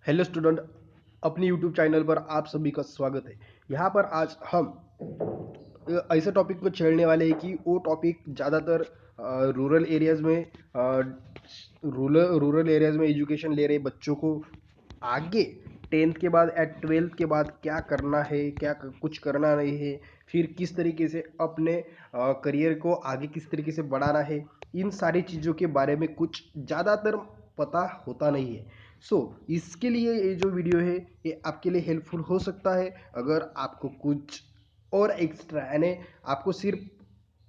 Hello student, अपनी YouTube channel पर आप सभी का स्वागत है। यहाँ पर आज हम ऐसे टॉपिक को छेड़ने वाले हैं कि वो टॉपिक ज़्यादातर रूरल एरियाज़ में रूरल एरियाज़ में एजुकेशन ले रहे बच्चों को आगे 10th के बाद या 12th के बाद क्या करना है, क्या कुछ करना नहीं है, फिर किस तरीके से अपने करियर को आगे किस तरीके से बढ़ाना है, इन सारी चीज़ों के बारे में कुछ ज़्यादातर पता होता नहीं है। इसके लिए ये जो वीडियो है ये आपके लिए हेल्पफुल हो सकता है। अगर आपको कुछ और एक्स्ट्रा यानी आपको सिर्फ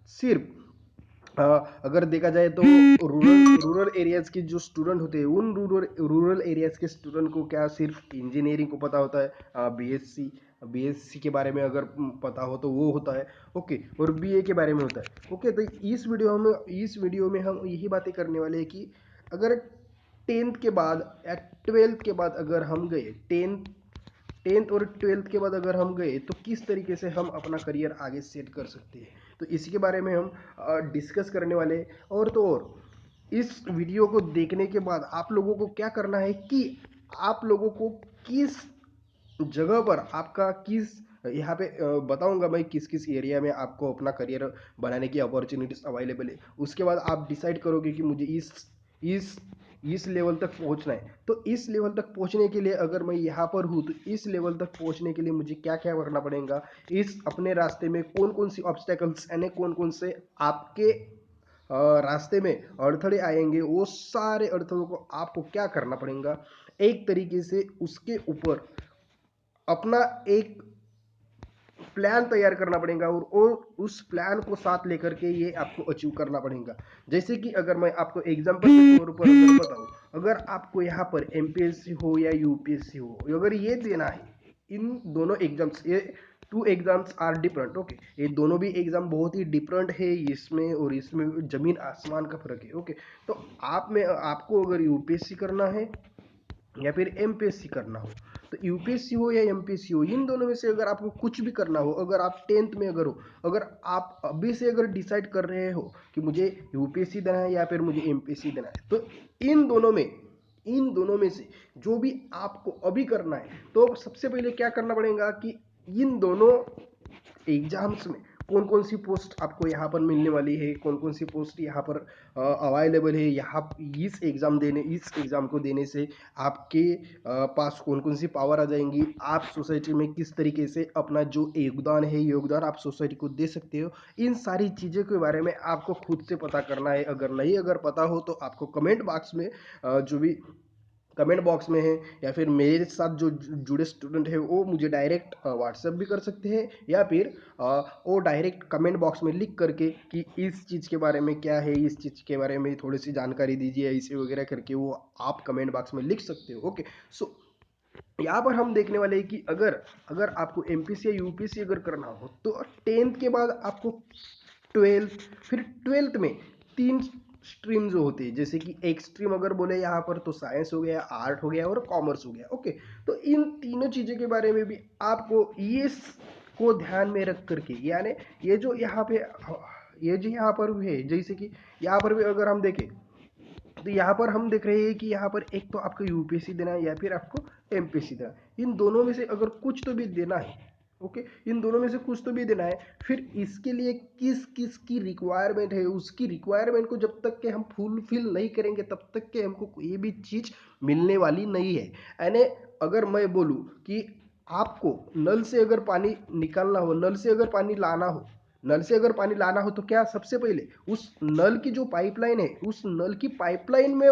सिर्फ अ, अगर देखा जाए तो रूरल एरियाज के जो स्टूडेंट होते हैं उन रूरल एरियाज के स्टूडेंट को क्या सिर्फ इंजीनियरिंग को पता होता है, बीएससी के बारे में अगर पता हो तो वो होता है। ओके, और बीए के बारे में होता है। ओके, तो इस वीडियो में हम यही बातें करने वाले हैं कि अगर 10th के बाद या 12th के बाद अगर हम गए 10th और 12th के बाद अगर हम गए तो किस तरीके से हम अपना करियर आगे सेट कर सकते हैं, तो इसी के बारे में हम डिस्कस करने वाले हैं। और तो और इस वीडियो को देखने के बाद आप लोगों को क्या करना है कि आप लोगों को किस जगह पर आपका किस यहाँ पे बताऊंगा मैं किस किस एरिया में आपको अपना करियर बनाने की अपॉर्चुनिटीज अवेलेबल है। उसके बाद आप डिसाइड करोगे कि मुझे इस इस लेवल तक पहुंचना है। तो इस लेवल तक पहुंचने के लिए अगर मैं यहाँ पर हूँ तो इस लेवल तक पहुंचने के लिए मुझे क्या क्या करना पड़ेगा, इस अपने रास्ते में कौन कौन सी ऑब्स्टेकल्स यानी कौन कौन से आपके रास्ते में अड़थड़े आएंगे, वो सारे अड़थड़ों को आपको क्या करना पड़ेगा, एक तरीके से उसके ऊपर अपना एक प्लान तैयार करना पड़ेगा और उस प्लान को साथ लेकर के ये आपको अचीव करना पड़ेगा। जैसे कि अगर मैं आपको एग्जांपल के तौर पर अगर बताऊं, अगर आपको यहाँ पर एमपीएससी हो या यूपीएससी हो, अगर ये देना है, इन दोनों एग्जाम्स, ये two exams are different. Okay, ये दोनों भी एग्जाम बहुत ही डिफरेंट है, इसमें और इसमें जमीन आसमान का फर्क है। ओके, तो आपको अगर यूपीएससी करना है या फिर एमपीएससी करना हो, तो यूपीएससी हो या एमपीएससी हो, इन दोनों में से अगर आपको कुछ भी करना हो, अगर आप 10th में अगर हो, अगर आप अभी से अगर डिसाइड कर रहे हो कि मुझे यूपीएससी देना है या फिर मुझे एमपीएससी देना है, तो इन दोनों में से जो भी आपको अभी करना है, तो सबसे पहले क्या करना पड़ेगा कि इन दोनों एग्जाम्स में कौन कौन सी पोस्ट आपको यहाँ पर मिलने वाली है, कौन कौन सी पोस्ट यहाँ पर अवेलेबल है, यहाँ इस एग्ज़ाम को देने से आपके पास कौन कौन सी पावर आ जाएंगी, आप सोसाइटी में किस तरीके से अपना जो योगदान आप सोसाइटी को दे सकते हो। इन सारी चीज़ों के बारे में आपको खुद से पता करना है। अगर पता हो तो आपको जो भी कमेंट बॉक्स में है या फिर मेरे साथ जो जुड़े स्टूडेंट है वो मुझे डायरेक्ट व्हाट्सएप भी कर सकते हैं, या फिर वो डायरेक्ट कमेंट बॉक्स में लिख करके कि इस चीज़ के बारे में क्या है, इस चीज़ के बारे में थोड़ी सी जानकारी दीजिए, ऐसे वगैरह करके वो आप कमेंट बॉक्स में लिख सकते हो। ओके, सो यहाँ पर हम देखने वाले हैं कि अगर अगर आपको एमपीसी या यूपीसी अगर करना हो तो 10th के बाद आपको 12th, फिर 12th में 3 स्ट्रीम जो होती है, जैसे कि एक स्ट्रीम अगर बोले यहाँ पर तो साइंस हो गया, आर्ट हो गया और कॉमर्स हो गया। ओके, तो इन तीनों चीज़ों के बारे में भी आपको ये को ध्यान में रख करके, यानी ये जो यहाँ पे ये जो यहाँ पर है, जैसे कि यहाँ पर भी अगर हम देखें तो यहाँ पर हम देख रहे हैं कि यहाँ पर एक तो आपको यूपीएससी देना है या फिर आपको एमपीएससी देना है। इन दोनों में से अगर कुछ तो भी देना है, ओके, इन दोनों में से कुछ तो भी देना है, फिर इसके लिए किस किस की रिक्वायरमेंट है, उसकी रिक्वायरमेंट को जब तक के हम फुलफिल नहीं करेंगे तब तक के हमको कोई भी चीज़ मिलने वाली नहीं है। यानी अगर मैं बोलूँ कि आपको नल से अगर पानी निकालना हो, नल से अगर पानी लाना हो तो क्या सबसे पहले उस नल की जो पाइपलाइन है, उस नल की पाइपलाइन में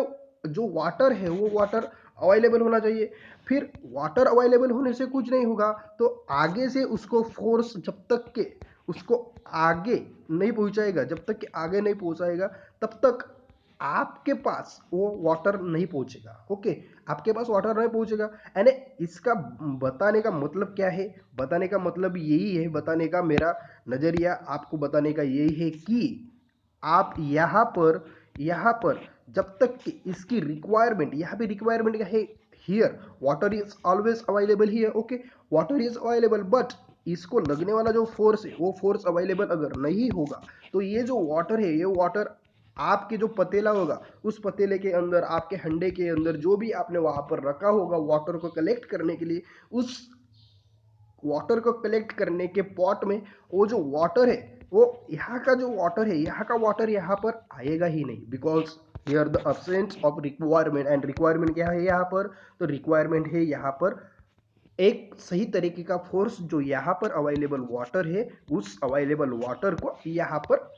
जो वाटर है वो वाटर अवेलेबल होना चाहिए। फिर वाटर अवेलेबल होने से कुछ नहीं होगा, तो आगे से उसको फोर्स उसको आगे नहीं पहुंचाएगा, जब तक कि आगे नहीं पहुंचाएगा तब तक आपके पास वो वाटर नहीं पहुंचेगा। ओके, आपके पास वाटर नहीं पहुंचेगा। यानी इसका बताने का मतलब क्या है, बताने का मतलब यही है, बताने का मेरा नजरिया आपको बताने का यही है कि आप यहाँ पर जब तक कि इसकी रिक्वायरमेंट, यहाँ पे रिक्वायरमेंट क्या है, here water is always available here. Okay, water is available, but इसको लगने वाला जो फोर्स है वो फोर्स अवेलेबल अगर नहीं होगा तो ये जो वाटर है, ये वाटर आपके जो पतेला होगा उस पतेले के अंदर, आपके हंडे के अंदर जो भी आपने वहां पर रखा होगा वाटर को कलेक्ट करने के लिए, उस वाटर को कलेक्ट करने के पॉट में वो जो वाटर है, वो यहाँ का जो वाटर है, यहाँ का वाटर यहाँ पर आएगा ही नहीं, because here the absence of requirement. And requirement क्या है यहाँ पर? तो रिक्वायरमेंट है यहाँ पर एक सही तरीके का फोर्स, जो यहाँ पर अवेलेबल वाटर है उस अवेलेबल वाटर को यहाँ पर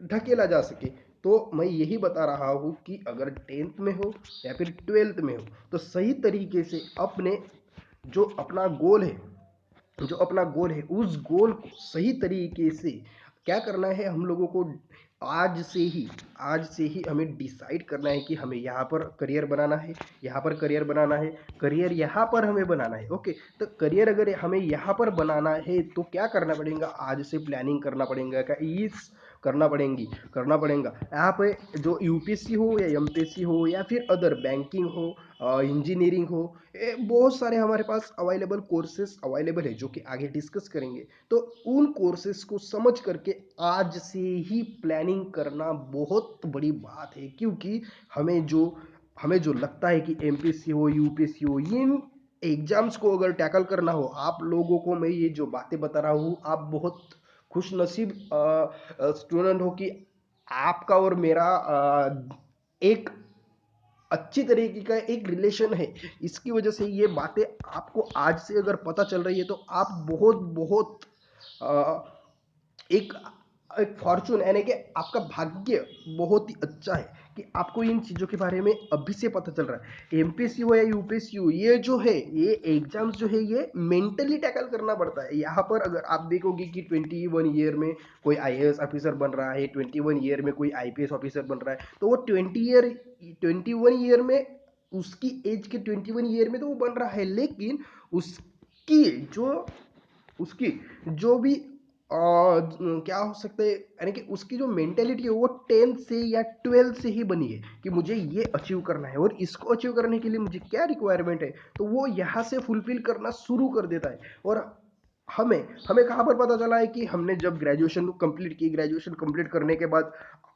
ढकेला जा सके। तो मैं यही बता रहा हूँ कि अगर 10th में हो या फिर 12th में हो, तो सही तरीके से अपने जो अपना गोल है, जो अपना गोल है उस गोल को सही तरीके से क्या करना है, हम लोगों को आज से ही हमें डिसाइड करना है कि हमें यहाँ पर करियर बनाना है, यहाँ पर करियर बनाना है, करियर यहाँ पर हमें बनाना है। ओके, तो करियर अगर हमें यहाँ पर बनाना है तो क्या करना पड़ेगा? आज से प्लानिंग करना पड़ेगा, क्या इस करना पड़ेगा यहाँ पे। जो यूपीएससी हो या एमपीएससी हो या फिर अदर बैंकिंग हो, इंजीनियरिंग हो, बहुत सारे हमारे पास अवेलेबल कोर्सेज अवेलेबल है जो कि आगे डिस्कस करेंगे। तो उन कोर्सेज को समझ करके आज से ही प्लानिंग करना बहुत बड़ी बात है, क्योंकि हमें जो लगता है कि एमपीएससी हो, यूपीएससी हो, इन एग्जाम्स को अगर टैकल करना हो, आप लोगों को मैं ये जो बातें बता रहा हूँ, आप बहुत खुश नसीब स्टूडेंट हो कि आपका और मेरा एक अच्छी तरीके का एक रिलेशन है। इसकी वजह से ये बातें आपको आज से अगर पता चल रही है तो आप बहुत बहुत एक एक फॉर्चून, यानी कि आपका भाग्य बहुत ही अच्छा है कि आपको इन चीज़ों के बारे में अभी से पता चल रहा है। एमपीएससी हो या यूपीएससी हो, ये जो है, ये एग्जाम्स जो है, ये मेंटली टैकल करना पड़ता है। यहाँ पर अगर आप देखोगे कि 21 ईयर में कोई आईएएस ऑफिसर बन रहा है, 21 ईयर में कोई आईपीएस ऑफिसर बन रहा है, तो वो 21 ईयर में, उसकी एज के 21 ईयर में तो वो बन रहा है, लेकिन उसकी जो उसकी जो भी क्या हो सकता है, यानी कि उसकी जो मेंटेलिटी है वो 10th से या 12th से ही बनी है कि मुझे ये अचीव करना है, और इसको अचीव करने के लिए मुझे क्या रिक्वायरमेंट है, तो वो यहाँ से फुलफिल करना शुरू कर देता है। और हमें हमें कहाँ पर पता चला है कि हमने जब ग्रेजुएशन कंप्लीट की, ग्रेजुएशन कंप्लीट करने के बाद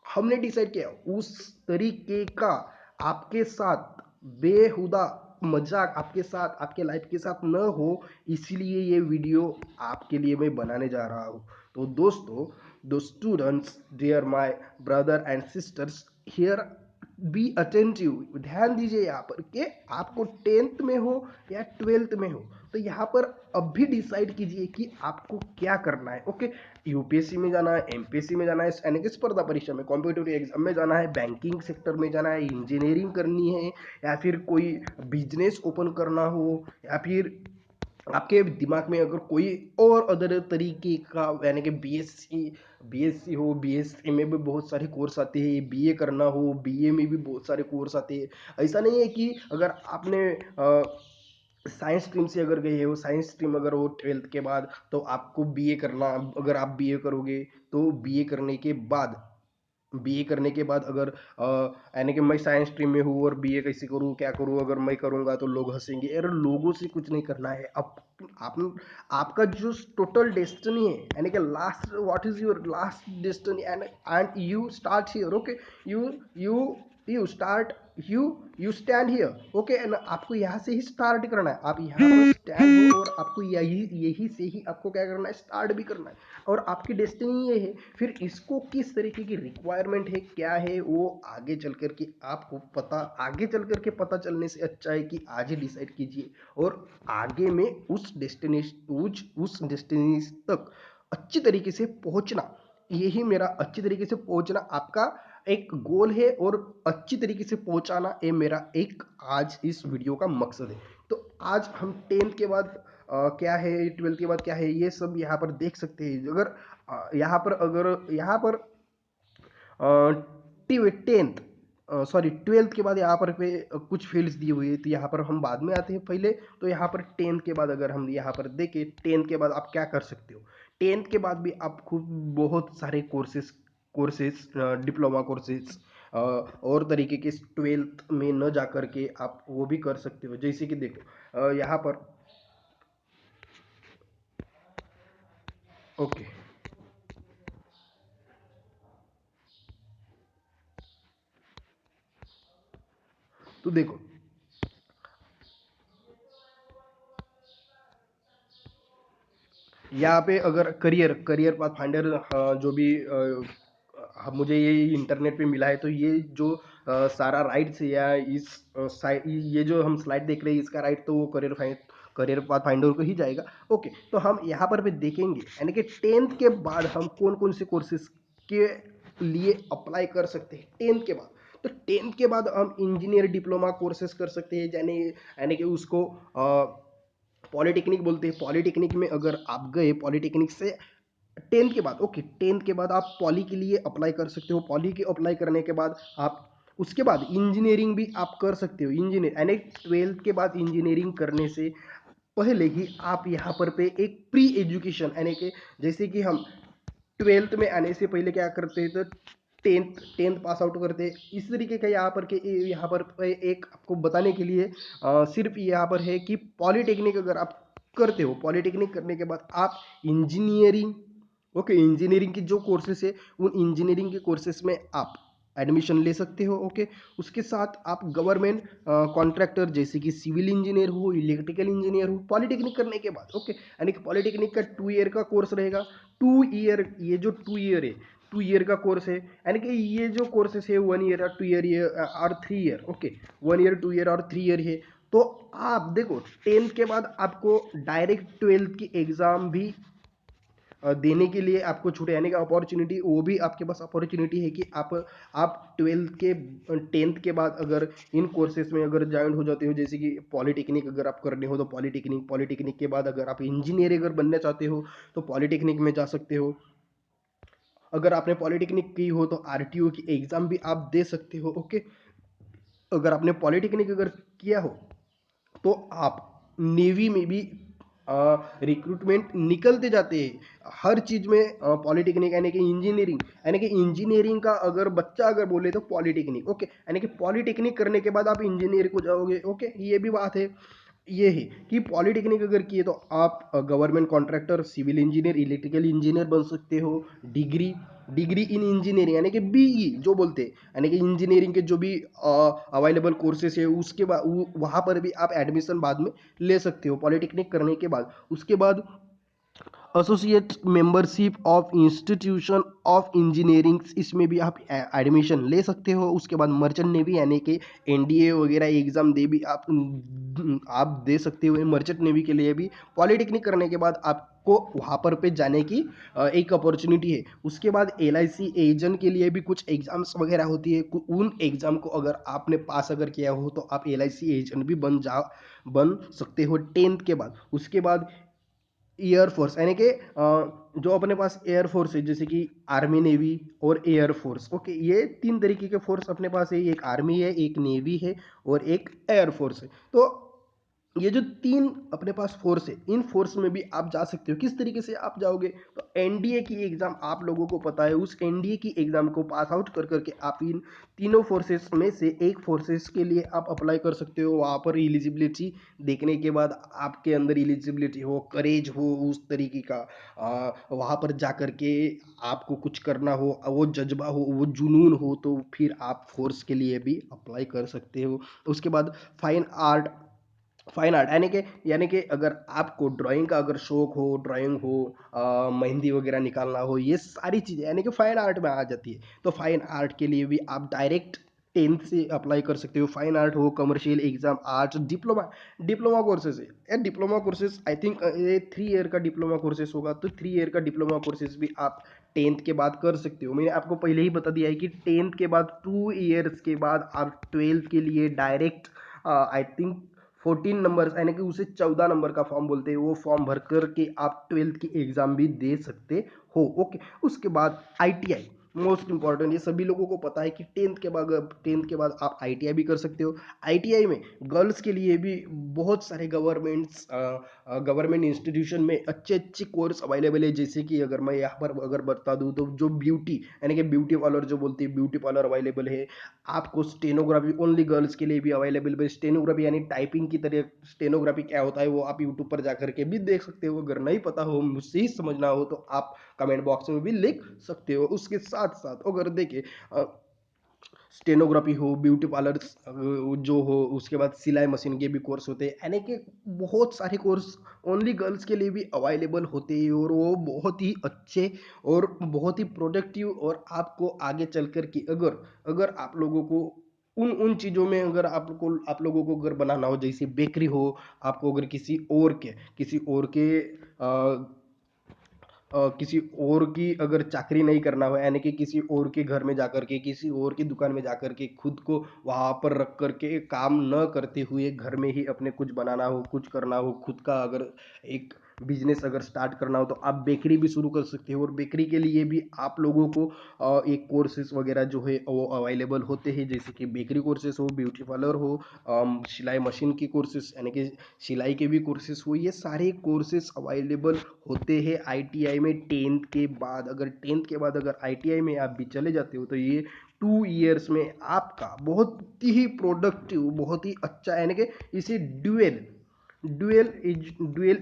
हमने डिसाइड किया उस तरीके का आपके साथ बेहुदा मजाक आपके साथ, आपके लाइफ के साथ न हो, इसलिए ये वीडियो आपके लिए मैं बनाने जा रहा हूँ। तो दोस्तों, दो students, dear my brother and sisters, here be attentive, ध्यान दीजिए यहाँ पर कि आपको 10th में हो या 12th में हो, तो यहाँ पर अभी डिसाइड कीजिए कि आपको क्या करना है। ओके, यूपीएससी में जाना है, एमपीएससी में जाना है, यानी कि स्पर्धा परीक्षा में, कॉम्पिटिटिव एग्जाम में जाना है, बैंकिंग सेक्टर में जाना है, इंजीनियरिंग करनी है, या फिर कोई बिजनेस ओपन करना हो, या फिर आपके दिमाग में अगर कोई और अदर तरीके का, यानी कि बीएससी हो, बीएससी में भी बहुत सारे कोर्स आते हैं, बीए करना हो, बीए में भी बहुत सारे कोर्स आते हैं। ऐसा नहीं है कि अगर आपने साइंस स्ट्रीम से अगर गए हो, साइंस स्ट्रीम अगर हो 12th के बाद, तो आपको बीए करना, अगर आप बीए करोगे तो बीए करने के बाद अगर यानी कि मैं साइंस स्ट्रीम में हूँ और बीए कैसे करूँ, क्या करूँ, अगर मैं करूँगा तो लोग हंसेंगे। अरे लोगों से कुछ नहीं करना है। आप आपका जो टोटल डेस्टिनी है, यानी कि last, what is your last destiny, and you start here. Okay, you you you start you you stand here. Okay, and आपको यहाँ से ही स्टार्ट करना है। आप यहाँ पर स्टैंड हो और आपको यही यही से ही आपको क्या करना है, स्टार्ट भी करना है। और आपकी डेस्टिनी ये है, फिर इसको किस तरीके की रिक्वायरमेंट है, क्या है, वो आगे चल कर के आपको पता, आगे चल कर के पता चलने से अच्छा है कि आज ही डिसाइड कीजिए, और आगे में उस डेस्टिनी तक अच्छी तरीके से पहुंचना, यही मेरा अच्छी तरीके से पहुंचना आपका एक गोल है, और अच्छी तरीके से पहुंचाना ये मेरा एक आज इस वीडियो का मकसद है। तो आज हम 10th के बाद क्या है, 12th के बाद क्या है, ये सब यहाँ पर देख सकते हैं। अगर यहाँ पर 10th, सॉरी 12th के बाद यहाँ पर पे कुछ फील्ड्स दी हुई है, तो यहाँ पर हम बाद में आते हैं। पहले तो यहाँ पर 10th के बाद अगर हम यहाँ पर देखें, 10th के बाद आप क्या कर सकते हो। 10th के बाद भी आप खूब बहुत सारे कोर्सेज डिप्लोमा कोर्सेज और तरीके के 12th में न जा कर के आप वो भी कर सकते हो। जैसे कि देखो यहाँ पर, ओके, तो देखो यहाँ पे अगर करियर करियर पाथ फाइंडर जो भी मुझे ये इंटरनेट पे मिला है, तो ये जो सारा राइट्स या इस साइट, ये जो हम स्लाइड देख रहे हैं इसका राइट तो वो करियर पाथ फाइंडर को ही जाएगा। ओके, तो हम यहाँ पर भी देखेंगे यानी कि 10th के बाद हम कौन कौन से कोर्सेज के लिए अप्लाई कर सकते हैं 10th के बाद। तो 10th के बाद हम इंजीनियर डिप्लोमा कोर्सेज कर सकते हैं, यानी यानी कि उसको पॉलिटेक्निक बोलते हैं। पॉलिटेक्निक में अगर आप गए, पॉलिटेक्निक से 10th के बाद, ओके 10th के बाद आप पॉली के लिए अप्लाई कर सकते हो। पॉली के अप्लाई करने के बाद आप उसके बाद इंजीनियरिंग भी आप कर सकते हो। इंजीनियर यानी 12th के बाद इंजीनियरिंग करने से पहले ही आप यहाँ पर पे एक प्री एजुकेशन यानी कि जैसे कि हम 12th में आने से पहले क्या करते हैं, तो टेंथ पास आउट करते हैं। इस तरीके का यहाँ पर एक आपको बताने के लिए सिर्फ यहाँ पर है कि पॉलिटेक्निक अगर आप करते हो, पॉलिटेक्निक करने के बाद आप इंजीनियरिंग, ओके इंजीनियरिंग की जो कोर्सेस है उन इंजीनियरिंग के कोर्सेस में आप एडमिशन ले सकते हो। ओके, उसके साथ आप गवर्नमेंट कॉन्ट्रैक्टर जैसे कि सिविल इंजीनियर हो, इलेक्ट्रिकल इंजीनियर हो, पॉलिटेक्निक करने के बाद। ओके, यानी कि पॉलिटेक्निक का 2 ईयर का कोर्स रहेगा। 2 ईयर, ये जो 2 ईयर है 2 ईयर का कोर्स है, यानी कि ये जो कोर्सेस है 1 ईयर और 2 ईयर और 3 ईयर। ओके, 1 ईयर 2 ईयर और 3 ईयर है। तो आप देखो 10th के बाद आपको डायरेक्ट 12th की एग्जाम भी देने के लिए आपको छूटे, यानी कि अपॉर्चुनिटी, वो भी आपके पास अपॉर्चुनिटी है कि आप 12th के 10th के बाद अगर इन कोर्सेज में अगर ज्वाइन हो जाते हो, जैसे कि पॉलिटेक्निक अगर आप करने हो तो पॉलिटेक्निक के बाद अगर आप इंजीनियर अगर बनना चाहते हो तो पॉलिटेक्निक में जा सकते हो। अगर आपने पॉलिटेक्निक की हो तो आरटीओ की एग्जाम भी आप दे सकते हो। ओके, अगर आपने पॉलिटेक्निक अगर किया हो तो आप नेवी में भी रिक्रूटमेंट निकलते जाते हैं हर चीज में। पॉलिटेक्निक यानी कि इंजीनियरिंग, यानी कि इंजीनियरिंग का अगर बच्चा अगर बोले तो पॉलिटेक्निक। ओके, यानी कि पॉलिटेक्निक करने के बाद आप इंजीनियर को जाओगे। ओके, ये भी बात है। ये है कि पॉलिटेक्निक अगर किए तो आप government contractor, civil engineer, electrical engineer बन सकते हो। डिग्री डिग्री इन इंजीनियरिंग यानी कि बीई जो बोलते हैं, यानी कि इंजीनियरिंग के जो भी अवेलेबल कोर्सेस है उसके बाद वहाँ पर भी आप एडमिशन बाद में ले सकते हो पॉलिटेक्निक करने के बाद। उसके बाद associate membership of institution of engineering, इसमें भी आप एडमिशन ले सकते हो। उसके बाद मर्चेंट नेवी यानी कि एनडीए वगैरह एग्जाम दे भी आप दे सकते हो। मर्चेंट नेवी के लिए भी पॉलिटेक्निक करने के बाद आपको वहाँ पर पे जाने की एक अपॉर्चुनिटी है। उसके बाद एलआईसी एजेंट के लिए भी कुछ एग्जाम्स वगैरह होती है। उन एग्जाम को अगर आपने पास अगर किया हो तो आप एलआईसी एजेंट भी बन सकते हो 10th के बाद। उसके बाद एयरफोर्स यानी कि जो अपने पास एयरफोर्स है जैसे कि आर्मी, नेवी और एयरफोर्स। ओके, ये 3 तरीके के फोर्स अपने पास है, एक आर्मी है, एक नेवी है और एक एयरफोर्स है। तो ये जो 3 अपने पास फोर्स है, इन फोर्स में भी आप जा सकते हो। किस तरीके से आप जाओगे, तो एनडीए की एग्जाम आप लोगों को पता है, उस एनडीए की एग्जाम को पास आउट कर करके आप इन तीनों फोर्सेस में से एक फोर्सेस के लिए आप अप्लाई कर सकते हो। वहाँ पर एलिजिबिलिटी देखने के बाद आपके अंदर एलिजिबिलिटी हो, करेज हो उस तरीके का, वहाँ पर जा कर के आपको कुछ करना हो, वो जज्बा हो, वो जुनून हो, तो फिर आप फोर्स के लिए भी अप्लाई कर सकते हो। उसके बाद फाइन आर्ट, यानी कि अगर आपको ड्राइंग का अगर शौक हो, ड्राइंग हो, मेहंदी वगैरह निकालना हो, ये सारी चीज़ें यानी कि फाइन आर्ट में आ जाती है। तो फाइन आर्ट के लिए भी आप डायरेक्ट 10th से अप्लाई कर सकते हो। फाइन आर्ट हो, commercial exam, arts, diploma diploma courses है यार। डिप्लोमा कोर्सेज आई थिंक ये 3 ईयर का डिप्लोमा कोर्सेज होगा, तो 3 ईयर का डिप्लोमा कोर्सेज भी आप 10th के बाद कर सकते हो। मैंने आपको पहले ही बता दिया है कि 10th के बाद 2 ईयर्स के बाद आप 12th के लिए डायरेक्ट आई थिंक 14 नंबर यानी कि उसे 14 नंबर का फॉर्म बोलते हैं, वो फॉर्म भर कर के आप 12th की एग्जाम भी दे सकते हो। ओके, उसके बाद आईटीआई मोस्ट इंपॉर्टेंट, ये सभी लोगों को पता है कि 10th के बाद आप आईटीआई भी कर सकते हो। आईटीआई में गर्ल्स के लिए भी बहुत सारे गवर्नमेंट इंस्टीट्यूशन में अच्छे अच्छे कोर्स अवेलेबल है। जैसे कि अगर मैं यहाँ पर अगर बता दूँ तो जो ब्यूटी यानी कि ब्यूटी पार्लर जो बोलते हैं, ब्यूटी पार्लर अवेलेबल है। आपको स्टेनोग्राफी ओनली गर्ल्स के लिए भी अवेलेबल है। स्टेनोग्राफी यानी टाइपिंग की तरह स्टेनोग्राफी क्या होता है वो आप यूट्यूब पर जाकर के भी देख सकते हो। अगर नहीं पता हो, मुझसे ही समझना हो, तो आप कमेंट बॉक्स में भी लिख सकते हो। उसके साथ साथ अगर देखें स्टेनोग्राफी हो, ब्यूटी पार्लर जो हो, उसके बाद सिलाई मशीन के भी कोर्स होते हैं, यानी कि बहुत सारे कोर्स ओनली गर्ल्स के लिए भी अवेलेबल होते हैं, और वो बहुत ही अच्छे और बहुत ही प्रोडक्टिव, और आपको आगे चल कर के अगर अगर आप लोगों को उन उन चीज़ों में अगर आप लोगों को अगर बनाना हो, जैसे बेकरी हो, आपको अगर किसी और की अगर चाकरी नहीं करना हो, यानी कि किसी और के घर में जाकर के, किसी और की दुकान में जाकर के, खुद को वहां पर रख करके काम न करते हुए घर में ही अपने कुछ बनाना हो, कुछ करना हो, खुद का अगर एक बिजनेस अगर स्टार्ट करना हो, तो आप बेकरी भी शुरू कर सकते हो, और बेकरी के लिए भी आप लोगों को एक कोर्सेज वगैरह जो है वो अवेलेबल होते हैं, जैसे कि बेकरी कोर्सेज हो, ब्यूटी पार्लर हो, सिलाई मशीन की कोर्सेज यानी कि सिलाई के भी कोर्सेज हो, ये सारे कोर्सेज अवेलेबल होते हैं आईटीआई में। टेंथ के बाद अगर आईटीआई में आप भी चले जाते हो, तो ये 2 ईयर्स में आपका बहुत ही प्रोडक्टिव, बहुत ही अच्छा, यानी कि इसे ड्यूअल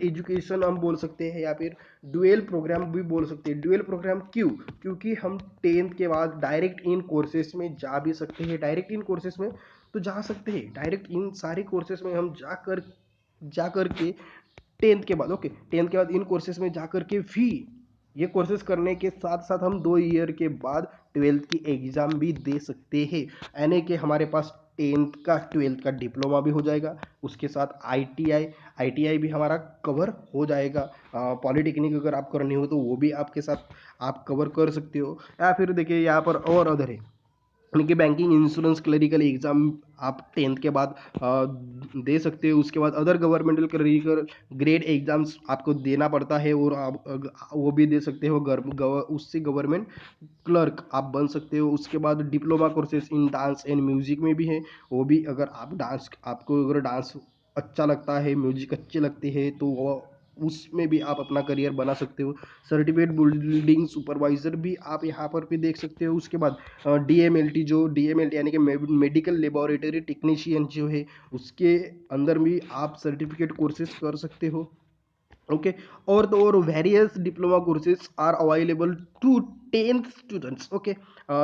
एजुकेशन हम बोल सकते हैं, या फिर ड्यूअल प्रोग्राम भी बोल सकते हैं। ड्यूअल प्रोग्राम क्यों? क्योंकि हम टेंथ के बाद डायरेक्ट इन कोर्सेज में जा भी सकते हैं, डायरेक्ट इन कोर्सेज में तो जा सकते हैं, डायरेक्ट इन सारे कोर्सेज में हम जाकर के टेंथ के बाद, ओके, टेंथ के बाद इन कोर्सेज में जाकर के भी ये कोर्सेज करने के साथ साथ हम 2 ईयर के बाद ट्वेल्थ की एग्जाम भी दे सकते हैं, यानी कि हमारे पास टेंथ का ट्वेल्थ का डिप्लोमा भी हो जाएगा, उसके साथ आईटीआई भी हमारा कवर हो जाएगा। पॉलिटेक्निक अगर आप करनी हो तो वो भी आपके साथ आप कवर कर सकते हो, या फिर देखिए यहाँ पर और अदर है, यानी कि बैंकिंग, इंश्योरेंस, क्लरिकल एग्जाम आप टेंथ के बाद दे सकते हो। उसके बाद other governmental clerical grade exams आपको देना पड़ता है, और आप वो भी दे सकते हो, उससे गवर्नमेंट क्लर्क आप बन सकते हो। उसके बाद diploma courses in dance and music में भी है, वो भी अगर आपको अगर डांस अच्छा लगता है, म्यूजिक अच्छे लगते हैं, तो वो उसमें भी आप अपना करियर बना सकते हो। सर्टिफिकेट बिल्डिंग सुपरवाइजर भी आप यहाँ पर भी देख सकते हो। उसके बाद डीएमएलटी यानी कि मेडिकल लेबोरेटरी टेक्नीशियन जो है, उसके अंदर भी आप सर्टिफिकेट कोर्सेज कर सकते हो, ओके। और तो और various diploma courses are available to tenth students, okay.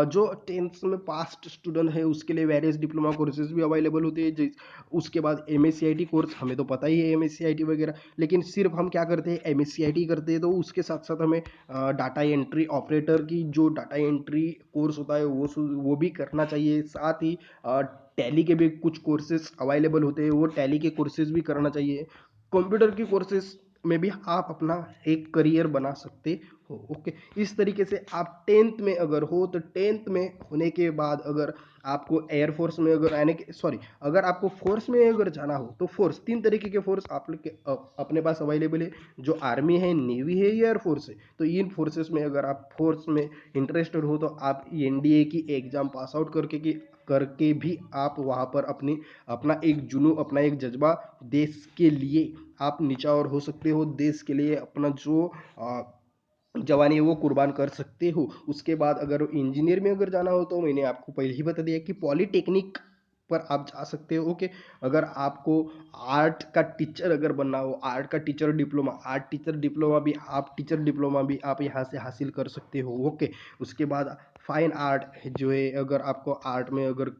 जो टेंथ में पास्ट स्टूडेंट है उसके लिए वेरियस डिप्लोमा कोर्सेज भी अवेलेबल होते हैं। उसके बाद एमएससीआईटी कोर्स, हमें तो पता ही है एमएससीआईटी वगैरह, लेकिन सिर्फ हम क्या करते हैं, एमएससीआईटी करते हैं, तो उसके साथ साथ हमें डाटा एंट्री ऑपरेटर की जो डाटा एंट्री कोर्स होता है वो भी करना चाहिए। साथ ही टैली के भी कुछ कोर्सेज अवेलेबल होते हैं, वो टैली के कोर्सेज भी करना चाहिए। कंप्यूटर की कोर्सेज में भी आप अपना एक करियर बना सकते हो, ओके। इस तरीके से आप टेंथ में अगर हो, तो टेंथ में होने के बाद अगर आपको एयरफोर्स में अगर आने के सॉरी अगर आपको फोर्स में अगर जाना हो, तो फोर्स 3 तरीके के फोर्स आप लोग के अपने पास अवेलेबल है, जो आर्मी है, नेवी है, या एयरफोर्स है। तो इन फोर्सेस में अगर आप फोर्स में इंटरेस्टेड हो, तो आप एनडीए की एग्जाम पास आउट करके भी आप वहाँ पर अपना एक जुनून, अपना एक जज्बा देश के लिए आप निछावर हो सकते हो, देश के लिए अपना जो जवानी है वो कुर्बान कर सकते हो। उसके बाद अगर इंजीनियर में अगर जाना हो, तो मैंने आपको पहले ही बता दिया कि पॉलिटेक्निक पर आप जा सकते हो, ओके। अगर आपको आर्ट का टीचर अगर बनना हो, आर्ट टीचर डिप्लोमा भी आप यहाँ से हासिल कर सकते हो, ओके। उसके बाद फाइन आर्ट जो है, अगर आपको आर्ट में अगर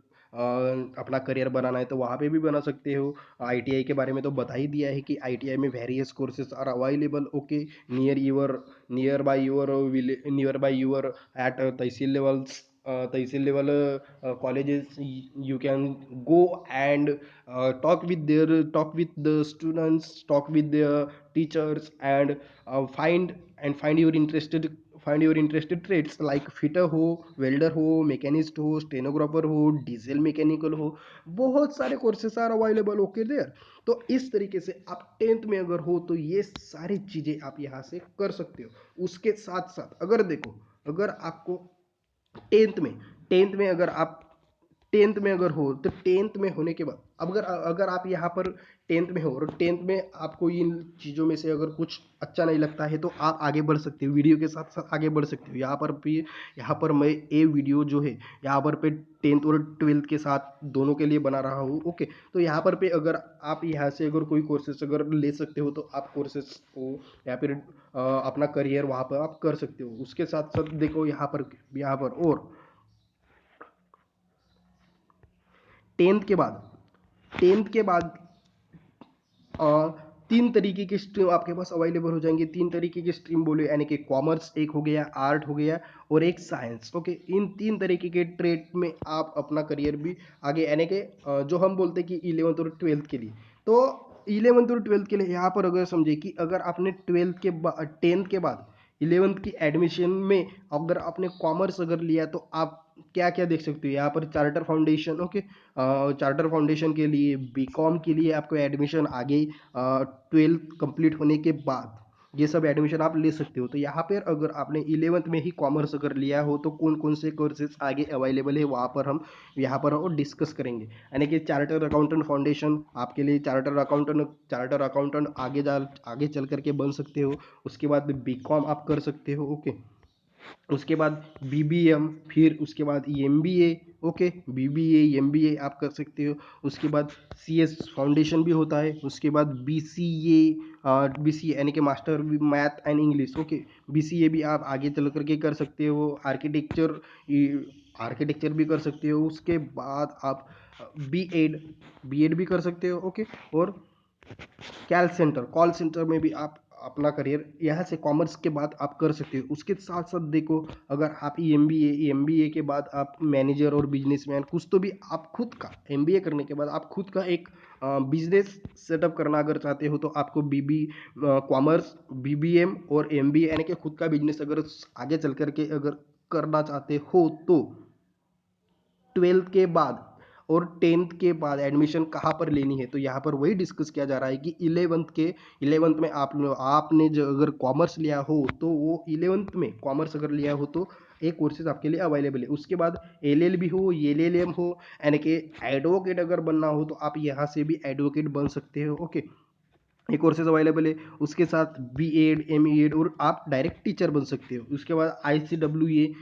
अपना करियर बनाना है, तो वहाँ पे भी बना सकते हो। आईटीआई के बारे में तो बता ही दिया है कि आईटीआई में various courses are available, okay, near by your at tehsil level colleges. You can go and talk with the students, talk with their teachers, and find your interested trades like fitter हो, welder हो, machinist हो, stenographer हो, diesel mechanical हो, बहुत सारे courses are available, okay there. तो इस तरीके से आप टेंथ में अगर हो, तो ये सारी चीज़ें आप यहाँ से कर सकते हो। उसके साथ साथ अगर देखो, अगर आपको टेंथ में टेंथ में अगर आप टेंथ में अगर हो, तो टेंथ में होने के बाद अगर अगर आप यहाँ पर टेंथ में हो, और टेंथ में आपको इन चीज़ों में से अगर कुछ अच्छा नहीं लगता है, तो आप आगे बढ़ सकते हो, वीडियो के साथ साथ आगे बढ़ सकते हो। यहाँ पर मैं ये वीडियो जो है, यहाँ पर पे टेंथ और ट्वेल्थ के साथ दोनों के लिए बना रहा हूँ, ओके। तो यहाँ पर पे अगर आप यहाँ से अगर कोई कोर्सेस अगर ले सकते हो, तो आप कोर्सेस को या फिर अपना करियर वहाँ पर आप कर सकते हो। उसके साथ साथ देखो, यहाँ पर और टेंथ के बाद टेंथ के बाद अ, तीन तरीके की स्ट्रीम आपके पास अवेलेबल हो जाएंगे। तीन तरीके की स्ट्रीम बोले यानी कि कॉमर्स एक हो गया, आर्ट हो गया और एक साइंस। ओके, इन तीन तरीके के ट्रेड में आप अपना करियर भी आगे यानी कि जो हम बोलते हैं कि इलेवंथ और ट्वेल्थ के लिए, तो इलेवंथ और ट्वेल्थ के लिए यहाँ पर अगर समझे कि अगर आपने ट्वेल्थ के बाद टेंथ के बाद इलेवंथ की एडमिशन में अगर आपने कॉमर्स अगर लिया तो आप क्या क्या देख सकते हो यहाँ पर। Charter foundation, okay, charter foundation के लिए, बीकॉम के लिए आपको एडमिशन आगे ट्वेल्थ कंप्लीट होने के बाद ये सब एडमिशन आप ले सकते हो। तो यहाँ पर अगर आपने इलेवंथ में ही कॉमर्स अगर लिया हो तो कौन कौन से कोर्सेज आगे अवेलेबल है वहाँ पर हम यहाँ पर और डिस्कस करेंगे। यानी कि चार्टर अकाउंटेंट फाउंडेशन आपके लिए, चार्टर अकाउंटेंट आगे चल करके बन सकते हो। उसके बाद बीकॉम आप कर सकते हो। ओके, उसके बाद बीबीएम, फिर उसके बाद एमबीए। ओके, बीबीए एमबीए आप कर सकते हो। उसके बाद सीएस फाउंडेशन भी होता है। उसके बाद बीसीए, बीसीए यानी कि master math and English. Okay, BCA भी आप आगे चल करके कर सकते हो। आर्किटेक्चर भी कर सकते हो। उसके बाद आप बीएड बीएड भी कर सकते हो। ओके, और कॉल सेंटर में भी आप अपना करियर यहाँ से कॉमर्स के बाद आप कर सकते हो। उसके साथ साथ देखो, अगर आप एमबीए के बाद आप मैनेजर और बिजनेसमैन कुछ तो भी आप खुद का एमबीए करने के बाद आप खुद का एक बिजनेस सेटअप करना अगर चाहते हो तो आपको कॉमर्स, बीबीएम और एमबीए यानी कि खुद का बिजनेस अगर आगे चल करके अगर करना चाहते हो तो ट्वेल्थ के बाद और टेंथ के बाद एडमिशन कहाँ पर लेनी है। तो यहाँ पर वही डिस्कस किया जा रहा है कि इलेवंथ में आपने जो अगर कॉमर्स लिया हो तो वो इलेवंथ में कॉमर्स अगर लिया हो तो एक कोर्सेज आपके लिए अवेलेबल है। उसके बाद एलएलबी हो, एलएलएम हो, यानी कि एडवोकेट अगर बनना हो तो आप यहाँ से भी एडवोकेट बन सकते हो। ओके, ये कोर्सेज अवेलेबल है। उसके साथ बीएड, एमईएड और आप डायरेक्ट टीचर बन सकते हो। उसके बाद आईसीडब्ल्यूए,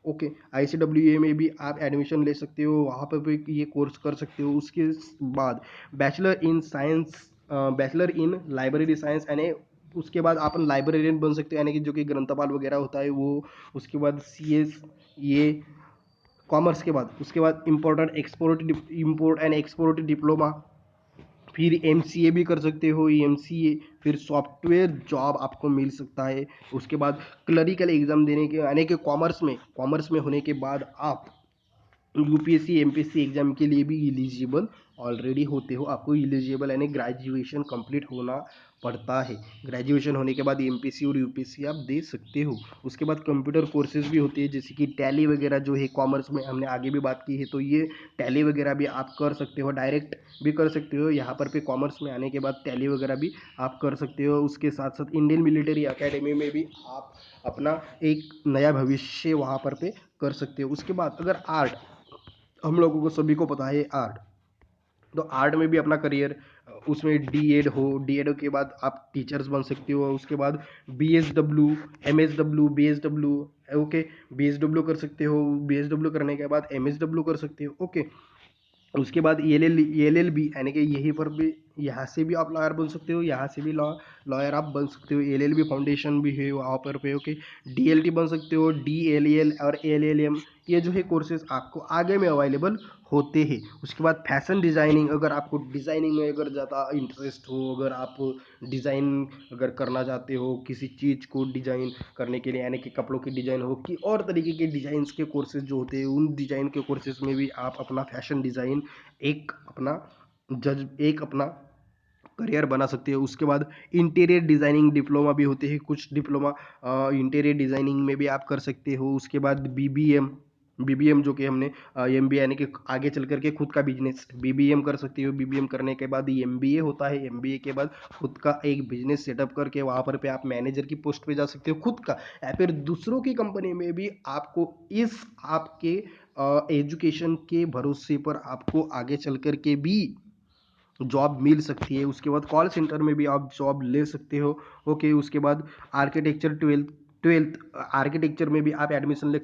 ओके, आईसीडब्ल्यूए में भी आप एडमिशन ले सकते हो, वहाँ पर भी ये कोर्स कर सकते हो। उसके बाद बैचलर इन लाइब्रेरी साइंस यानी उसके बाद आप लाइब्रेरियन बन सकते हो, यानी कि जो कि ग्रंथपाल वगैरह होता है वो। उसके बाद सीएस, ये कॉमर्स के बाद उसके बाद इम्पोर्ट एंड एक्सपोर्ट डिप्लोमा, फिर एमसीए भी कर सकते हो, एमसीए फिर सॉफ्टवेयर जॉब आपको मिल सकता है। उसके बाद क्लरिकल एग्जाम देने के यानी कि कॉमर्स में होने के बाद आप यूपीएससी एमपीएससी एग्जाम के लिए भी एलिजिबल ऑलरेडी होते हो। आपको एलिजिबल यानी ग्रेजुएशन कंप्लीट होना पड़ता है। ग्रेजुएशन होने के बाद एमपीएससी और यूपीएससी आप दे सकते हो। उसके बाद कंप्यूटर कोर्सेज भी होते हैं जैसे कि टैली वगैरह जो है कॉमर्स में हमने आगे भी बात की है, तो ये टैली वगैरह भी आप कर सकते हो, डायरेक्ट भी कर सकते हो। यहाँ पर पे कॉमर्स में आने के बाद टैली वगैरह भी आप कर सकते हो। उसके साथ साथ इंडियन मिलिट्री एकेडमी में भी आप अपना एक नया भविष्य वहाँ पर पे कर सकते हो। उसके बाद अगर आर्ट, हम लोगों को सभी को पता है आर्ट, तो आर्ट में भी अपना करियर, उसमें डीएड के बाद आप टीचर्स बन सकते हो। उसके बाद BSW, MSW, BSW, okay, BSW कर सकते हो। बीएसडब्ल्यू करने के बाद एमएसडब्ल्यू कर सकते हो। ओके, उसके बाद एलएलबी यानी कि यहीं पर भी यहाँ से भी आप लॉयर बन सकते हो, यहाँ से भी लॉयर आप बन सकते हो। एलएलबी फाउंडेशन भी है वहाँ पर पे। ओके, डीएलटी बन सकते हो, डीएलएल और एलएलएम, ये जो है कोर्सेज आपको आगे में अवेलेबल होते हैं। उसके बाद फैशन डिज़ाइनिंग, अगर आपको डिज़ाइनिंग में अगर ज़्यादा इंटरेस्ट हो, अगर आप डिज़ाइन अगर करना चाहते हो किसी चीज़ को डिज़ाइन करने के लिए, यानी कि कपड़ों की डिज़ाइन हो कि और तरीके के डिज़ाइंस के कोर्सेज जो होते हैं, उन डिज़ाइन के कोर्सेज में भी आप अपना फैशन डिज़ाइन एक अपना करियर बना सकते हो। उसके बाद इंटीरियर डिज़ाइनिंग डिप्लोमा भी होते हैं, कुछ डिप्लोमा इंटीरियर डिज़ाइनिंग में भी आप कर सकते हो। उसके बाद बीबीएम जो कि हमने एमबीए यानी कि आगे चल करके खुद का बिजनेस, बीबीएम कर सकते हो। बीबीएम करने के बाद एमबीए होता है, एमबीए के बाद खुद का एक बिजनेस सेटअप करके वहाँ पर पे आप मैनेजर की पोस्ट पे जा सकते हो खुद का, या फिर दूसरों की कंपनी में भी आपको इस आपके एजुकेशन के भरोसे पर आपको आगे चल करके भी जॉब मिल सकती है। उसके बाद कॉल सेंटर में भी आप जॉब ले सकते हो। ओके, उसके बाद आर्किटेक्चर ट्वेल्थ आर्किटेक्चर में भी आप एडमिशन ले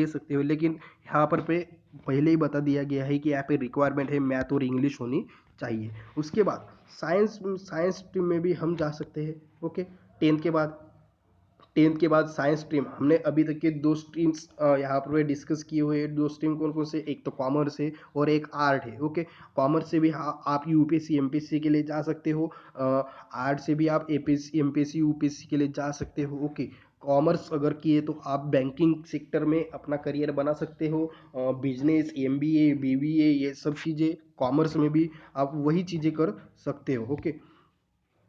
सकते हो, लेकिन यहाँ पर पे पहले ही बता दिया गया है कि यहाँ पे रिक्वायरमेंट है मैथ और इंग्लिश होनी चाहिए। उसके बाद साइंस स्ट्रीम में भी हम जा सकते हैं। ओके, टेंथ के बाद टेंथ के बाद साइंस स्ट्रीम, हमने अभी तक के दो स्ट्रीम्स यहाँ पर डिस्कस किए हुए हैं। दो स्ट्रीम कौन कौन से, एक तो कॉमर्स है और एक आर्ट है। ओके, कॉमर्स से भी आप यूपीएससी एमपीएससी के लिए जा सकते हो, आर्ट से भी आप एपीएससी एमपीएससी यूपीएससी के लिए जा सकते हो। ओके, कॉमर्स अगर किए तो आप बैंकिंग सेक्टर में अपना करियर बना सकते हो, बिजनेस, एमबीए, बीबीए, ये सब चीज़ें कॉमर्स में भी आप वही चीज़ें कर सकते हो। ओके,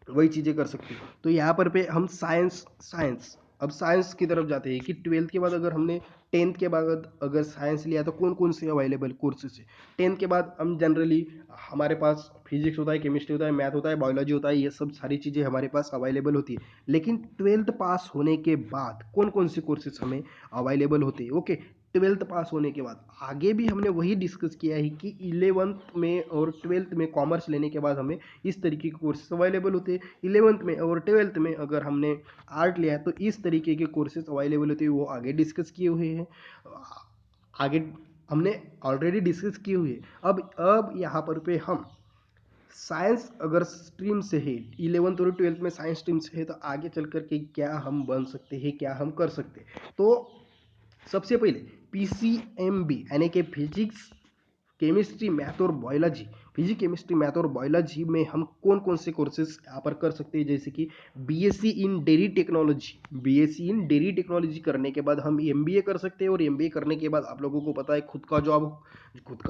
वही चीज़ें कर सकते हो। तो यहाँ पर पे हम साइंस साइंस अब साइंस की तरफ जाते हैं कि ट्वेल्थ के बाद अगर हमने टेंथ के बाद अगर साइंस लिया तो कौन कौन से अवेलेबल कोर्सेज है। टेंथ के बाद हम जनरली, हमारे पास फिजिक्स होता है, केमिस्ट्री होता है, मैथ होता है, बायोलॉजी होता है, ये सब सारी चीज़ें हमारे पास अवेलेबल होती है। लेकिन ट्वेल्थ पास होने के बाद कौन कौन से कोर्सेज हमें अवेलेबल होते हैं। ओके, ट्वेल्थ पास होने के बाद आगे भी हमने वही डिस्कस किया है कि इलेवंथ में और ट्वेल्थ में कॉमर्स लेने के बाद हमें इस तरीके के कोर्सेज अवेलेबल होते हैं। इलेवंथ में और ट्वेल्थ में अगर हमने आर्ट लिया है तो इस तरीके के कोर्सेज अवेलेबल होते हैं, वो आगे डिस्कस किए हुए हैं, आगे हमने ऑलरेडी डिस्कस किए हुए हैं। अब यहाँ पर पे हम साइंस अगर स्ट्रीम से है, इलेवंथ और ट्वेल्थ में साइंस स्ट्रीम से है, तो आगे चल कर के क्या हम बन सकते हैं, क्या हम कर सकते हैं। तो सबसे पहले पीसीएमबी यानी कि फिजिक्स केमिस्ट्री मैथ और बायोलॉजी, फिजिक्स केमिस्ट्री मैथ और बायोलॉजी में हम कौन कौन से कोर्सेज यहाँ पर कर सकते हैं। जैसे कि BSc in dairy technology, BSc in dairy technology करने के बाद हम एमबीए कर सकते हैं, और एमबीए करने के बाद आप लोगों को पता है खुद का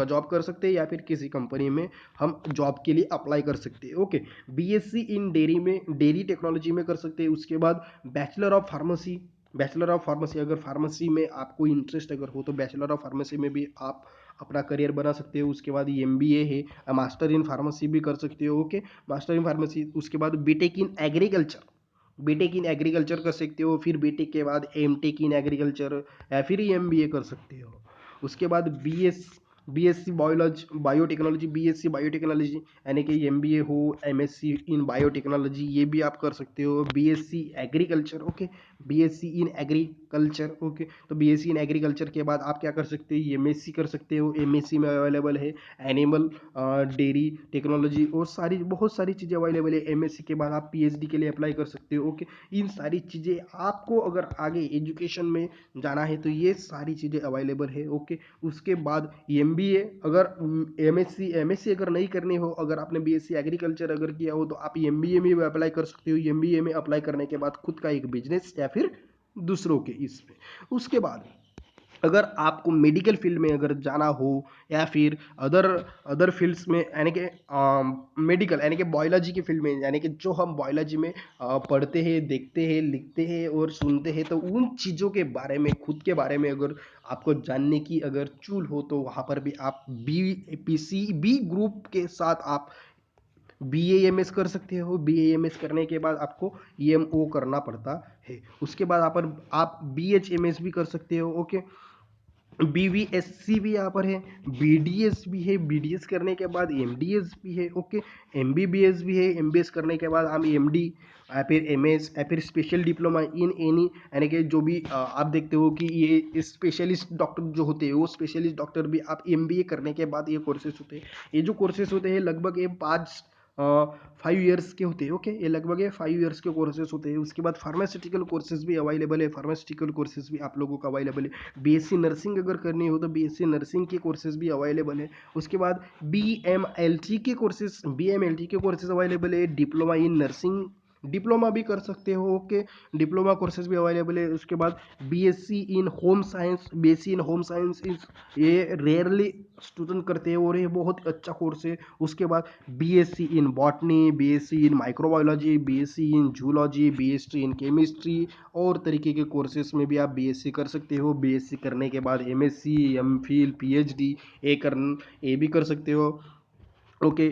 जॉब कर सकते हैं, या फिर किसी कंपनी में हम जॉब के लिए अप्लाई कर सकते हैं। ओके, बीएससी इन डेयरी में, डेयरी टेक्नोलॉजी में कर सकते हैं। उसके बाद bachelor of pharmacy, bachelor of pharmacy अगर फार्मेसी में आपको इंटरेस्ट अगर हो तो बैचलर ऑफ फार्मेसी में भी आप अपना करियर बना सकते हो। उसके बाद एमबीए है, मास्टर इन फार्मेसी भी कर सकते हो। ओके, मास्टर इन फार्मेसी, उसके बाद B Tech in agriculture, B Tech in agriculture कर सकते हो। फिर बीटेक के बाद एमटेक इन एग्रीकल्चर या फिर एमबीए कर सकते हो। उसके बाद BSc biology, biotechnology, BSc biotechnology यानी कि एमबीए हो, एमएससी इन बायोटेक्नोलॉजी, ये भी आप कर सकते हो। BSc agriculture, okay, BSc in agriculture. Okay, तो बीएससी इन एग्रीकल्चर के बाद आप क्या कर सकते हो, एमएससी कर सकते हो। एमएससी में अवेलेबल है एनिमल डेयरी टेक्नोलॉजी और बहुत सारी चीज़ें अवेलेबल है। एमएससी के बाद आप पीएचडी के लिए अप्लाई कर सकते हो। ओके, इन सारी चीज़ें आपको अगर आगे एजुकेशन में जाना है तो ये सारी चीज़ें अवेलेबल है। ओके, उसके बाद एमबीए, अगर एमएससी अगर नहीं करनी हो, अगर आपने बीएससी एग्रीकल्चर अगर किया हो तो आप एमबीए में भी अप्लाई कर सकते हो। एमबीए में अप्लाई करने के बाद खुद का एक बिजनेस या फिर दूसरों के इसमें। उसके बाद अगर आपको मेडिकल फील्ड में अगर जाना हो, या फिर अदर अदर फील्ड्स में यानी कि मेडिकल यानी कि बायोलॉजी की फील्ड में, यानी कि जो हम बायोलॉजी में पढ़ते हैं, देखते हैं, लिखते हैं और सुनते हैं, तो उन चीज़ों के बारे में, खुद के बारे में अगर आपको जानने की अगर चूल हो तो वहाँ पर भी आप पीसीबी ग्रुप के साथ आप बीएएमएस कर सकते हो। बीएएमएस करने के बाद आपको ईएमओ करना पड़ता है। उसके बाद आप बीएचएमएस भी कर सकते हो। ओके, बीवीएससी भी यहाँ पर है, बीडीएस भी है, बीडीएस करने के बाद एमडीएस भी है। ओके, एमबीबीएस भी है, एमबीएस करने के बाद हम एमडी या फिर एमएस या फिर स्पेशल डिप्लोमा इन एनी, यानी कि जो भी आप देखते हो कि ये स्पेशलिस्ट डॉक्टर जो होते हैं, वो स्पेशलिस्ट डॉक्टर भी आप एमबीए करने के बाद ये कोर्सेज होते हैं। ये जो कोर्सेज होते हैं लगभग ये 5 ईयर्स के होते हैं। ओके, ये लगभग ये 5 ईयर्स के कोर्सेज होते हैं। उसके बाद फार्मास्यूटिकल कोर्सेज भी अवेलेबल है, फार्मास्यूटिकल कोर्सेज भी आप लोगों को अवेलेबल है। बीएससी नर्सिंग अगर करनी हो तो बीएससी नर्सिंग के कोर्सेज भी अवेलेबल है। उसके बाद बीएमएलटी के कोर्सेज अवेलेबल है। डिप्लोमा इन नर्सिंग, डिप्लोमा भी कर सकते हो। ओके, डिप्लोमा कोर्सेज भी अवेलेबल है। उसके बाद BSc in home science, BSc in home science ये रेयरली स्टूडेंट करते हैं और ये बहुत अच्छा कोर्स है। उसके बाद BSc in botany, BSc in microbiology, BSc in zoology, BSc in chemistry और तरीके के कोर्सेज में भी आप बीएससी कर सकते हो। बीएससी करने के बाद एमएससी, एमफिल, पीएचडी ये भी कर सकते हो। ओके,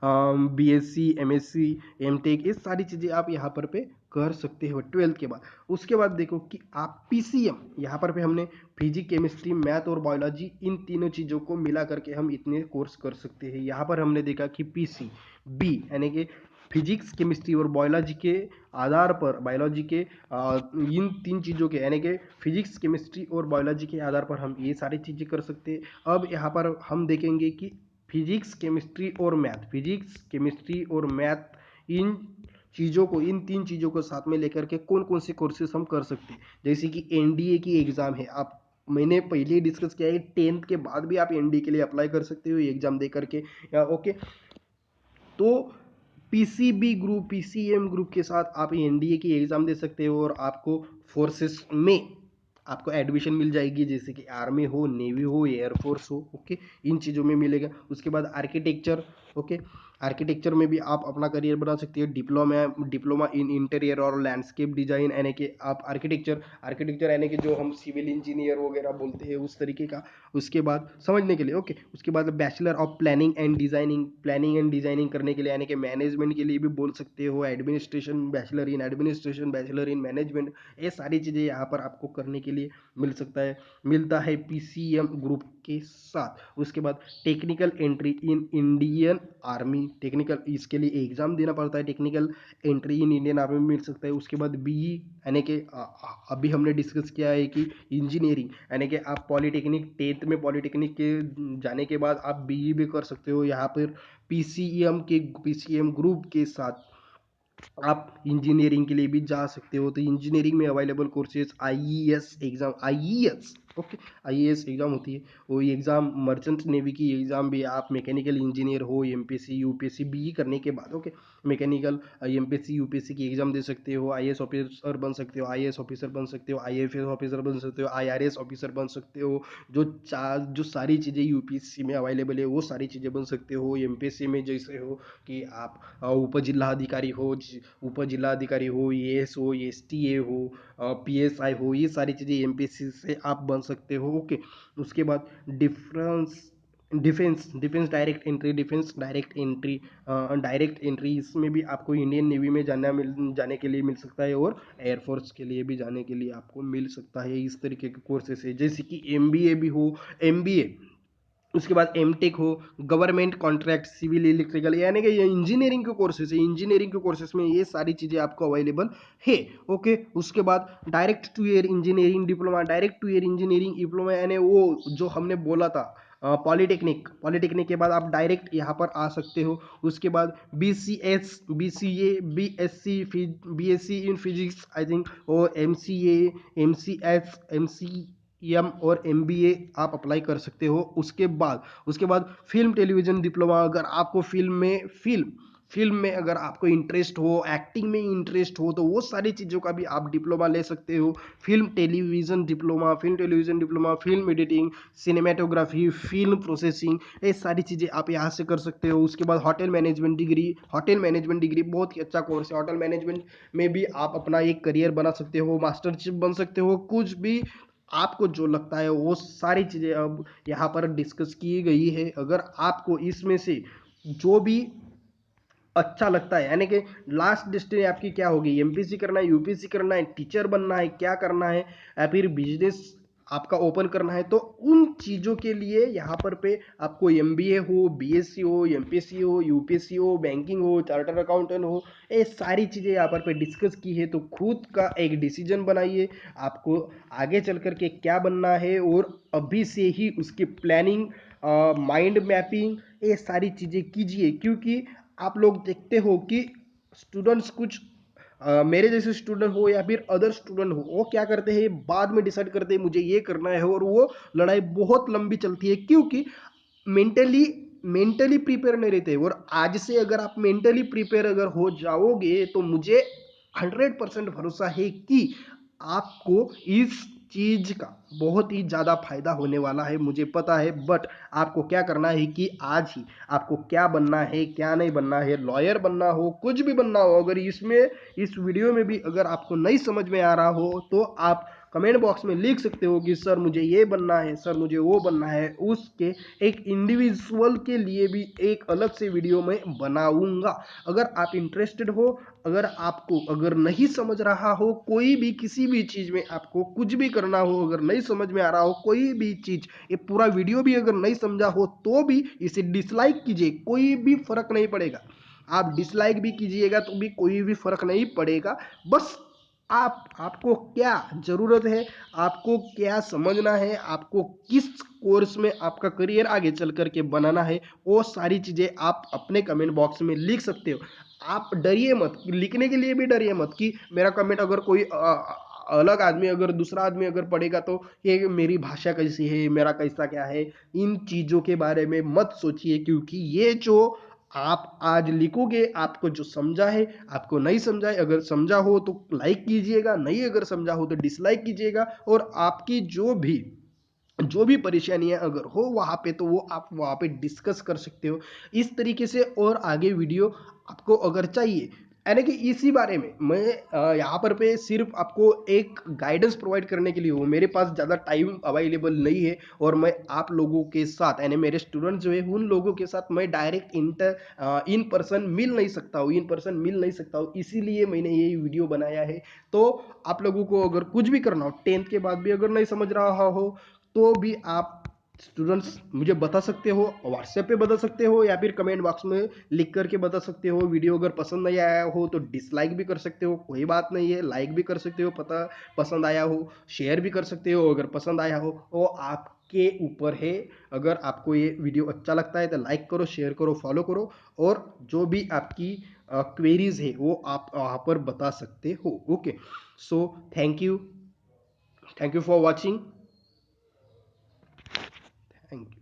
बीएससी, एमएससी, एमटेक, ये सारी चीज़ें आप यहाँ पर पे कर सकते हो ट्वेल्थ के बाद। उसके बाद देखो कि आप पीसीएम, यहाँ पर पे हमने फिजिक्स, केमिस्ट्री, मैथ और बायोलॉजी, इन तीनों चीज़ों को मिला करके हम इतने कोर्स कर सकते हैं। यहाँ पर हमने देखा कि पीसी बी यानी कि फिजिक्स, केमिस्ट्री और बायोलॉजी के आधार पर, बायोलॉजी के इन तीन चीज़ों के यानी कि फिजिक्स, केमिस्ट्री और बायोलॉजी के आधार पर हम ये सारी चीज़ें कर सकते हैं। अब यहाँ पर हम देखेंगे कि फिजिक्स, केमिस्ट्री और मैथ, फिजिक्स, केमिस्ट्री और मैथ, इन चीज़ों को, इन 3 चीज़ों को साथ में लेकर के कौन कौन से कोर्सेज हम कर सकते हैं। जैसे कि एनडीए की एग्ज़ाम है, आप मैंने पहले ही डिस्कस किया है, 10th के बाद भी आप एनडीए के लिए अप्लाई कर सकते हो एग्ज़ाम दे करके, या ओके। तो पीसीबी ग्रुप, पीसीएम ग्रुप के साथ आप एनडीए की एग्ज़ाम दे सकते हो और आपको फोर्सेस में आपको एडमिशन मिल जाएगी, जैसे कि आर्मी हो, नेवी हो, एयरफोर्स हो, ओके, इन चीज़ों में मिलेगा। उसके बाद आर्किटेक्चर, ओके, आर्किटेक्चर में भी आप अपना करियर बना सकते हो। डिप्लोमा, डिप्लोमा इन इंटीरियर और लैंडस्केप डिजाइन, यानी कि आप आर्किटेक्चर यानी कि जो हम सिविल इंजीनियर वगैरह बोलते हैं उस तरीके का। उसके बाद समझने के लिए, ओके, उसके बाद bachelor of planning and designing, planning and designing करने के लिए, यानी कि मैनेजमेंट के लिए भी बोल सकते हो। Administration, bachelor in administration, bachelor in management, ये सारी चीज़ें यहाँ पर आपको करने के लिए मिलता है पीसीएम ग्रुप के साथ। उसके बाद technical entry in Indian army, technical, इसके लिए एग्जाम देना पड़ता है, technical entry in Indian army में मिल सकता है। उसके बाद बीई, यानी कि अभी हमने डिस्कस किया है कि इंजीनियरिंग, यानी कि आप पॉलिटेक्निक, 10th में पॉलिटेक्निक के जाने के बाद आप बीई भी कर सकते हो। यहाँ पर पीसीएम ग्रुप के साथ आप इंजीनियरिंग के लिए भी जा सकते हो। तो इंजीनियरिंग में available courses IES exam, IES, okay, IAS exam होती है वो, ये एग्जाम मर्चेंट नेवी की एग्जाम भी, आप मैकेनिकल इंजीनियर हो, एमपीसी यूपीएससी बीई करने के बाद, ओके, मैकेनिकल एमपीसी यूपीएससी की एग्जाम दे सकते हो, आईएएस ऑफिसर बन सकते हो, आईएएस ऑफिसर बन सकते हो, आईएफएस ऑफिसर बन सकते हो, आईआरएस ऑफिसर बन सकते हो। जो सारी चीज़ें यूपीएससी में अवेलेबल है वो सारी चीज़ें बन सकते हो। एमपीएससी में जैसे हो कि आप उप जिलाधिकारी हो, एएस हो, एसटीए हो, पीएसआई हो, ये सारी चीज़ें एमपीएससी से आप बन सकते हो, ओके। उसके बाद डिफेंस डायरेक्ट एंट्री, इसमें भी आपको इंडियन नेवी में जाने के लिए मिल सकता है, और एयरफोर्स के लिए भी जाने के लिए आपको मिल सकता है। इस तरीके के कोर्सेस है, जैसे कि एमबीए भी हो, एमबीए, उसके बाद एमटेक हो, गवर्नमेंट कॉन्ट्रैक्ट, सिविल, इलेक्ट्रिकल, यानी कि ये इंजीनियरिंग के कोर्सेज है। इंजीनियरिंग के कोर्सेज में ये सारी चीज़ें आपको अवेलेबल है, ओके। उसके बाद direct two year engineering diploma, direct two year engineering diploma, यानी वो जो हमने बोला था पॉलिटेक्निक के बाद आप डायरेक्ट यहाँ पर आ सकते हो। उसके बाद BCS, BCA, BSc in physics I think, और एमसीए, एमसीएम और एमबीए आप अप्लाई कर सकते हो। उसके बाद फिल्म टेलीविजन डिप्लोमा, अगर आपको फिल्म में अगर आपको इंटरेस्ट हो, एक्टिंग में इंटरेस्ट हो, तो वो सारी चीज़ों का भी आप डिप्लोमा ले सकते हो। Film television diploma, film editing, cinematography, film processing, ये सारी चीज़ें आप यहाँ से कर सकते हो। उसके बाद होटल मैनेजमेंट डिग्री बहुत ही अच्छा कोर्स है। होटल मैनेजमेंट में भी आप अपना एक करियर बना सकते हो, मास्टरशिप बन सकते हो, कुछ भी आपको जो लगता है वो सारी चीज़ें अब यहाँ पर डिस्कस की गई है। अगर आपको इसमें से जो भी अच्छा लगता है, यानी कि लास्ट डेस्टिनी आपकी क्या होगी, एमपीसी करना है, यूपीसी करना है, टीचर बनना है, क्या करना है, या फिर बिजनेस आपका ओपन करना है, तो उन चीज़ों के लिए यहाँ पे आपको एमबीए हो, बीएससी हो, एमपीसी हो, यूपीएससी हो, बैंकिंग हो, चार्टर अकाउंटेंट हो, ये सारी चीज़ें यहाँ पे डिस्कस की है। तो खुद का एक डिसीजन बनाइए, आपको आगे चल कर के क्या बनना है, और अभी से ही उसकी प्लानिंग, माइंड मैपिंग, ये सारी चीज़ें कीजिए। क्योंकि आप लोग देखते हो कि स्टूडेंट्स कुछ मेरे जैसे स्टूडेंट हो या फिर अदर स्टूडेंट हो, वो क्या करते हैं, बाद में डिसाइड करते हैं मुझे ये करना है, और वो लड़ाई बहुत लंबी चलती है, क्योंकि मेंटली मेंटली प्रिपेयर नहीं रहते। और आज से अगर आप मेंटली प्रिपेयर अगर हो जाओगे, तो मुझे 100% भरोसा है कि आपको इस चीज का बहुत ही ज्यादा फायदा होने वाला है, मुझे पता है। बट आपको क्या करना है कि आज ही आपको क्या बनना है, क्या नहीं बनना है, लॉयर बनना हो, कुछ भी बनना हो, अगर इस वीडियो में भी अगर आपको नहीं समझ में आ रहा हो, तो आप कमेंट बॉक्स में लिख सकते हो कि सर मुझे ये बनना है, सर मुझे वो बनना है। उसके एक इंडिविजुअल के लिए भी एक अलग से वीडियो में बनाऊंगा। अगर आप इंटरेस्टेड हो, अगर नहीं समझ रहा हो, कोई भी किसी भी चीज में आपको कुछ भी करना हो, अगर नहीं समझ में आ रहा हो कोई भी चीज, ये पूरा वीडियो भी अगर नहीं समझा हो, तो भी इसे डिसलाइक कीजिए, कोई भी फर्क नहीं पड़ेगा। आप डिसलाइक भी कीजिएगा तो भी कोई भी फर्क नहीं पड़ेगा। बस आपको क्या ज़रूरत है, आपको क्या समझना है, आपको किस कोर्स में आपका करियर आगे चल कर के बनाना है, वो सारी चीज़ें आप अपने कमेंट बॉक्स में लिख सकते हो। आप डरिए मत, लिखने के लिए भी डरिए मत कि मेरा कमेंट अगर कोई अलग आदमी, अगर दूसरा आदमी अगर पढ़ेगा तो ये मेरी भाषा कैसी है, मेरा कैसा क्या है, इन चीज़ों के बारे में मत सोचिए, क्योंकि ये जो आप आज लिखोगे, आपको जो समझा है, आपको नहीं समझा है, अगर समझा हो तो लाइक कीजिएगा, नहीं अगर समझा हो तो डिसलाइक कीजिएगा, और आपकी जो भी परेशानियां अगर हो वहाँ पे, तो वो आप वहाँ पे डिस्कस कर सकते हो इस तरीके से। और आगे वीडियो आपको अगर चाहिए, यानी कि इसी बारे में मैं यहाँ पर पे सिर्फ आपको एक गाइडेंस प्रोवाइड करने के लिए हूँ, मेरे पास ज़्यादा टाइम अवेलेबल नहीं है, और मैं आप लोगों के साथ, यानी मेरे स्टूडेंट जो है उन लोगों के साथ मैं डायरेक्ट इन पर्सन मिल नहीं सकता हूँ, इसीलिए मैंने ये वीडियो बनाया है। तो आप लोगों को अगर कुछ भी करना हो, 10th के बाद भी अगर नहीं समझ रहा हो, तो भी आप स्टूडेंट्स मुझे बता सकते हो, व्हाट्सएप पे बता सकते हो, या फिर कमेंट बॉक्स में लिख करके बता सकते हो। वीडियो अगर पसंद नहीं आया हो तो डिसलाइक भी कर सकते हो, कोई बात नहीं है, लाइक भी कर सकते हो, पसंद आया हो शेयर भी कर सकते हो, अगर पसंद आया हो वो आपके ऊपर है। अगर आपको ये वीडियो अच्छा लगता है तो लाइक करो, शेयर करो, फॉलो करो, और जो भी आपकी क्वेरीज है वो आप वहाँ पर बता सकते हो। Okay, so thank you for watching. Thank you.